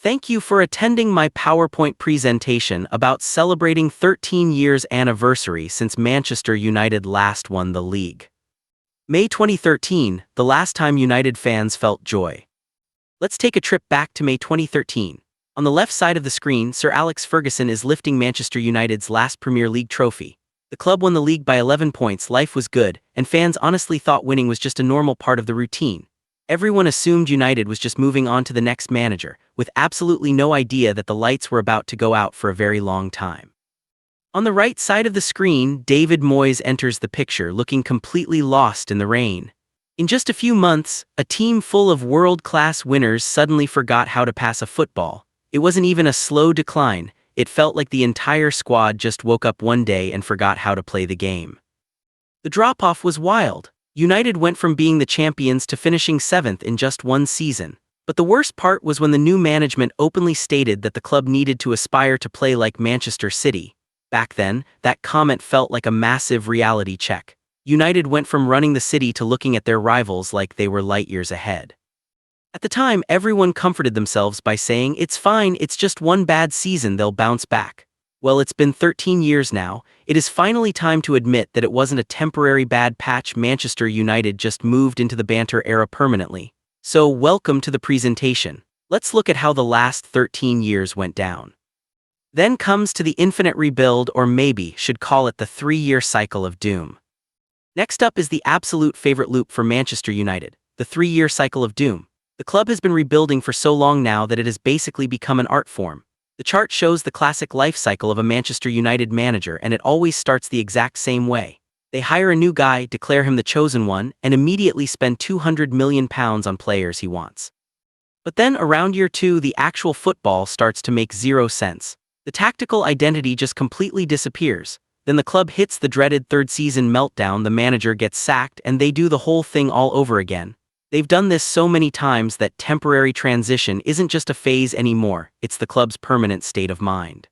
Thank you for attending my PowerPoint presentation about celebrating 13 years anniversary since Manchester United last won the league. May 2013, the last time United fans felt joy. Let's take a trip back to May 2013. On the left side of the screen, Sir Alex Ferguson is lifting Manchester United's last Premier League trophy. The club won the league by 11 points, life was good, and fans honestly thought winning was just a normal part of the routine. Everyone assumed United was just moving on to the next manager, with absolutely no idea that the lights were about to go out for a very long time. On the right side of the screen, David Moyes enters the picture, looking completely lost in the rain. In just a few months, a team full of world-class winners suddenly forgot how to pass a football. It wasn't even a slow decline, it felt like the entire squad just woke up one day and forgot how to play the game. The drop-off was wild. United went from being the champions to finishing 7th in just one season. But the worst part was when the new management openly stated that the club needed to aspire to play like Manchester City. Back then, that comment felt like a massive reality check. United went from running the city to looking at their rivals like they were light years ahead. At the time, everyone comforted themselves by saying, "It's fine, it's just one bad season, they'll bounce back." Well, it's been 13 years now. It is finally time to admit that it wasn't a temporary bad patch. Manchester United just moved into the banter era permanently. So, welcome to the presentation. Let's look at how the last 13 years went down. Then comes to the infinite rebuild, or maybe should call it the 3-year cycle of doom. Next up is the absolute favorite loop for Manchester United, the 3-year cycle of doom. The club has been rebuilding for so long now that it has basically become an art form. The chart shows the classic life cycle of a Manchester United manager, and it always starts the exact same way. They hire a new guy, declare him the chosen one, and immediately spend £200 million on players he wants. But then around year 2, the actual football starts to make zero sense. The tactical identity just completely disappears. Then the club hits the dreaded third season meltdown, the manager gets sacked, and they do the whole thing all over again. They've done this so many times that temporary transition isn't just a phase anymore, it's the club's permanent state of mind.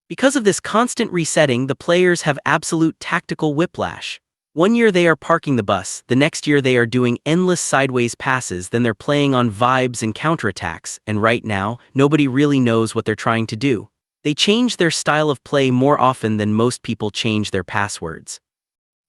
Because of this constant resetting, the players have absolute tactical whiplash. One year they are parking the bus, the next year they are doing endless sideways passes, then they're playing on vibes and counterattacks, and right now, nobody really knows what they're trying to do. They change their style of play more often than most people change their passwords.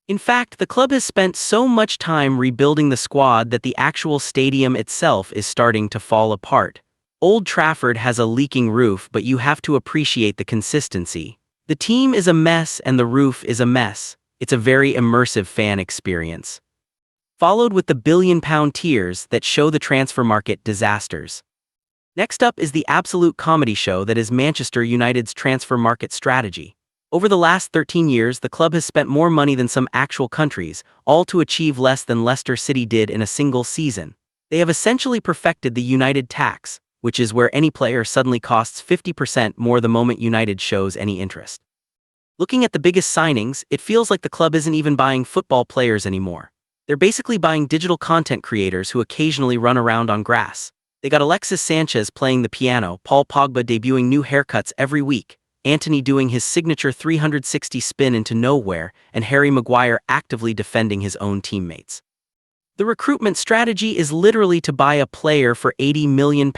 In fact, the club has spent so much time rebuilding the squad that the actual stadium itself is starting to fall apart. Old Trafford has a leaking roof, but you have to appreciate the consistency. The team is a mess and the roof is a mess. It's a very immersive fan experience. Followed with the billion-pound tiers that show the transfer market disasters. Next up is the absolute comedy show that is Manchester United's transfer market strategy. Over the last 13 years, the club has spent more money than some actual countries, all to achieve less than Leicester City did in a single season. They have essentially perfected the United tax, which is where any player suddenly costs 50% more the moment United shows any interest. Looking at the biggest signings, it feels like the club isn't even buying football players anymore. They're basically buying digital content creators who occasionally run around on grass. They got Alexis Sanchez playing the piano, Paul Pogba debuting new haircuts every week, Antony doing his signature 360 spin into nowhere, and Harry Maguire actively defending his own teammates. The recruitment strategy is literally to buy a player for £80 million,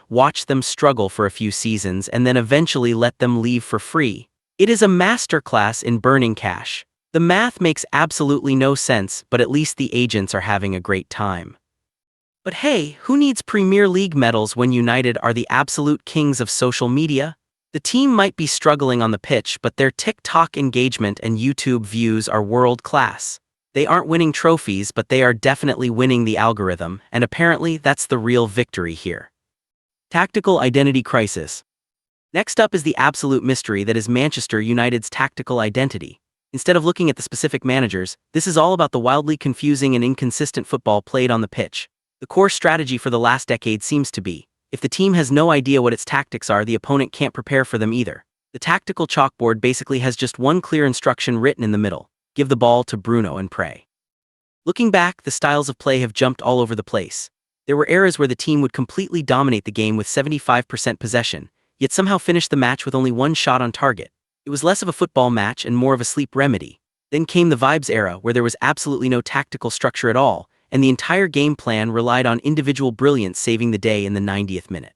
watch them struggle for a few seasons, and then eventually let them leave for free. It is a masterclass in burning cash. The math makes absolutely no sense, but at least the agents are having a great time. But hey, who needs Premier League medals when United are the absolute kings of social media? The team might be struggling on the pitch, but their TikTok engagement and YouTube views are world-class. They aren't winning trophies, but they are definitely winning the algorithm, and apparently that's the real victory here. Tactical identity crisis. Next up is the absolute mystery that is Manchester United's tactical identity. Instead of looking at the specific managers, this is all about the wildly confusing and inconsistent football played on the pitch. The core strategy for the last decade seems to be, if the team has no idea what its tactics are, the opponent can't prepare for them either. The tactical chalkboard basically has just one clear instruction written in the middle: give the ball to Bruno and pray. Looking back, the styles of play have jumped all over the place. There were eras where the team would completely dominate the game with 75% possession, yet somehow finish the match with only one shot on target. It was less of a football match and more of a sleep remedy. Then came the vibes era, where there was absolutely no tactical structure at all, and the entire game plan relied on individual brilliance saving the day in the 90th minute.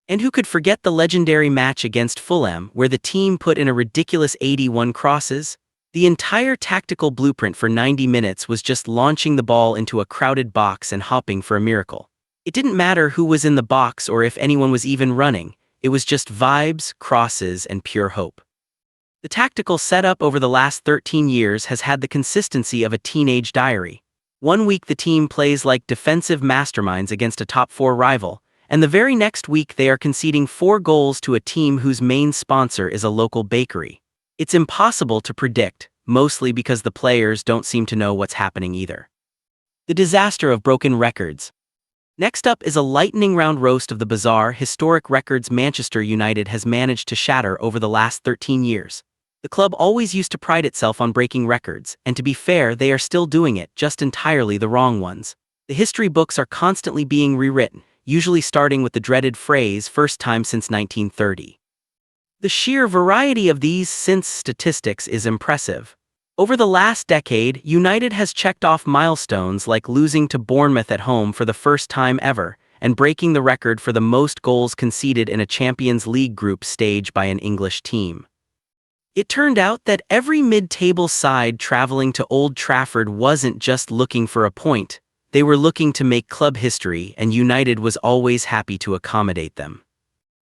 And who could forget the legendary match against Fulham where the team put in a ridiculous 81 crosses? The entire tactical blueprint for 90 minutes was just launching the ball into a crowded box and hoping for a miracle. It didn't matter who was in the box or if anyone was even running, it was just vibes, crosses, and pure hope. The tactical setup over the last 13 years has had the consistency of a teenage diary. One week the team plays like defensive masterminds against a top-4 rival, and the very next week they are conceding 4 goals to a team whose main sponsor is a local bakery. It's impossible to predict, mostly because the players don't seem to know what's happening either. The disaster of broken records. Next up is a lightning round roast of the bizarre, historic records Manchester United has managed to shatter over the last 13 years. The club always used to pride itself on breaking records, and to be fair, they are still doing it, just entirely the wrong ones. The history books are constantly being rewritten, usually starting with the dreaded phrase, first time since 1930. The sheer variety of these since statistics is impressive. Over the last decade, United has checked off milestones like losing to Bournemouth at home for the first time ever, and breaking the record for the most goals conceded in a Champions-League group stage by an English team. It turned out that every mid-table side traveling to Old Trafford wasn't just looking for a point, they were looking to make club history, and United was always happy to accommodate them.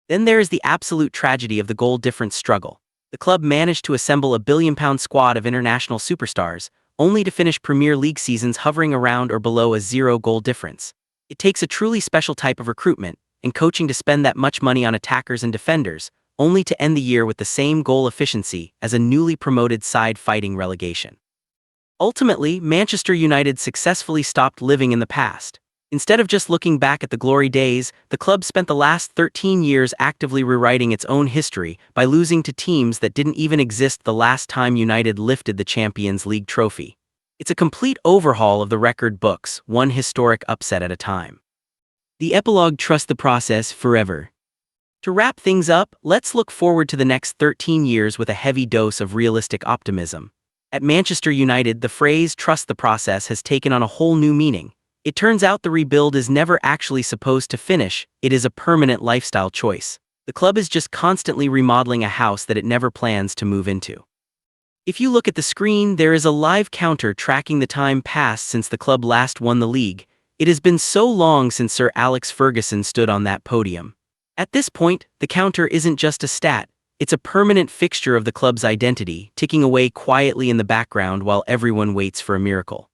Then there is the absolute tragedy of the goal difference struggle. The club managed to assemble a billion-pound squad of international superstars, only to finish Premier League seasons hovering around or below a 0-goal difference. It takes a truly special type of recruitment and coaching to spend that much money on attackers and defenders, only to end the year with the same goal efficiency as a newly promoted side fighting relegation. Ultimately, Manchester United successfully stopped living in the past. Instead of just looking back at the glory days, the club spent the last 13 years actively rewriting its own history by losing to teams that didn't even exist the last time United lifted the Champions League trophy. It's a complete overhaul of the record books, one historic upset at a time. The epilogue: trust the process forever. To wrap things up, let's look forward to the next 13 years with a heavy dose of realistic optimism. At Manchester United, the phrase "trust the process" has taken on a whole new meaning. It turns out the rebuild is never actually supposed to finish, it is a permanent lifestyle choice. The club is just constantly remodeling a house that it never plans to move into. If you look at the screen, there is a live counter tracking the time passed since the club last won the league. It has been so long since Sir Alex Ferguson stood on that podium. At this point, the counter isn't just a stat, it's a permanent fixture of the club's identity, ticking away quietly in the background while everyone waits for a miracle.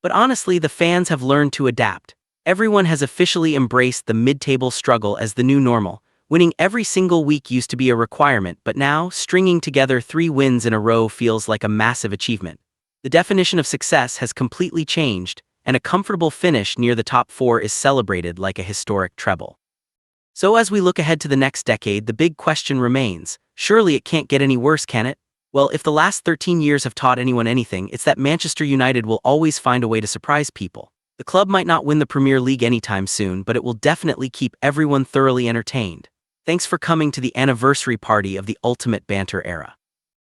But honestly, the fans have learned to adapt. Everyone has officially embraced the mid-table struggle as the new normal. Winning every single week used to be a requirement, but now, stringing together 3 wins in a row feels like a massive achievement. The definition of success has completely changed, and a comfortable finish near the top 4 is celebrated like a historic treble. So as we look ahead to the next decade, the big question remains, surely it can't get any worse, can it? Well, if the last 13 years have taught anyone anything, it's that Manchester United will always find a way to surprise people. The club might not win the Premier League anytime soon, but it will definitely keep everyone thoroughly entertained. Thanks for coming to the anniversary party of the ultimate banter era.